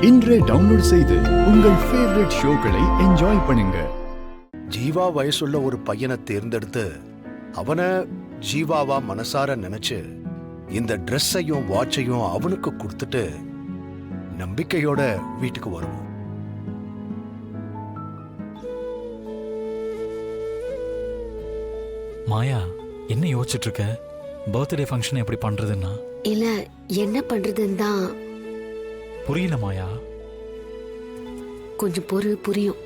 இன்றே டவுன்லோட் செய்து உங்கள் ஃபேவரட் ஷோக்களை என்ஜாய் பண்ணுங்க. ஜீவா வயசுள்ள ஒரு பையனை தேர்ந்தெடுத்து அவனை ஜீவாவா மனசார நினைச்சு இந்த ட்ரெஸ்ஸையும் வாட்சையும் அவனுக்கு கொடுத்துட்டு நம்பிக்கையோட வீட்டுக்கு வருவோம். மாயா, என்ன யோசிச்சுட்டு இருக்க? பர்த்டே ஃபங்க்ஷன் எப்படி பண்றதுன்னா? இல்ல, என்ன பண்றதுன்னு தான். புரியல மாயா. கொஞ்சம் புரியும்.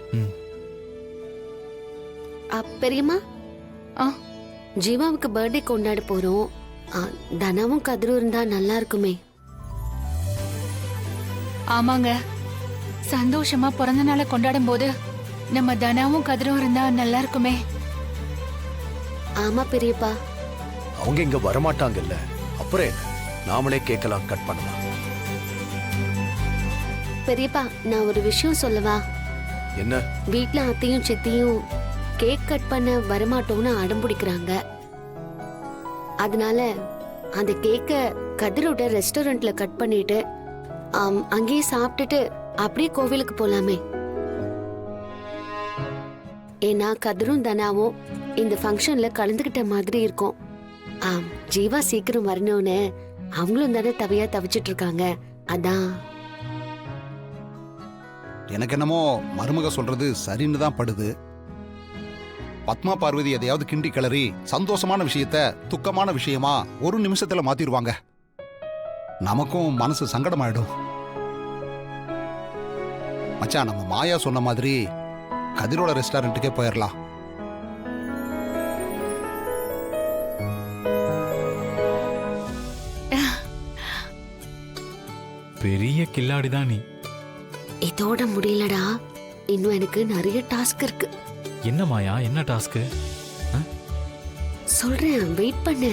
பெரியம்மா, ஜீவாவுக்கு பர்த்டே கொண்டாட போறோம். தனாவும் கதிரும் இருந்தா நல்லா இருக்குமே. ஆமாங்க, சந்தோஷமா பிறந்த நாளை கொண்டாடும் போது நம்ம தனாவும் கதிரும் இருந்தா நல்லா இருக்குமே. ஆமா பெரியப்பா. அவங்க இங்க வரமாட்டாங்கல்ல, அப்புறம் என்ன, நாமளே கேட்கலாம், கட் பண்ணலாம். பெரியப்பா, நான் ஒரு விஷயம் சொல்லவா? என்ன? வீட்ல அத்தையும் சித்தியும் கேக் கட் பண்ண வரமாட்டோம்னு அடம் பிடிக்கிறாங்க. அதனால அந்த கேக்க கதிரோட ரெஸ்டாரண்ட்ல கட் பண்ணிட்டு அங்கேயே சாப்பிட்டுட்டு அப்படியே கோவிலுக்கு போலாமே. ஏன்னா கதிரும் தனாவும் இந்த ஃபங்க்ஷன்ல கலந்துகிட்ட மாதிரி இருக்கும். ஜீவா சீக்கிரம் வரணும்னு அவங்களும் தானே தவியா தவிச்சிட்டு இருக்காங்க. அதான். எனக்கு என்னமோ மருமக சொல்றது சரின்னு தான் படுது. பத்மா பார்வதி எதையாவது கிண்டி கிளறி சந்தோஷமான விஷயத்த துக்கமான விஷயமா ஒரு நிமிஷத்துல மாத்திடுவாங்க. நமக்கும் மனசு சங்கடமாயிடும். மச்சான், நம்ம மாயா சொன்ன மாதிரி கதிரோட ரெஸ்டாரண்ட்டுக்கே போயிடலாம். பெரிய கில்லாடிதான் நீ. இதோட முடியலடா, இன்னும் எனக்கு நிறைய டாஸ்க் இருக்கு. என்ன மாயா, என்ன டாஸ்க்? சொல்றேன், வெயிட் பண்ணு.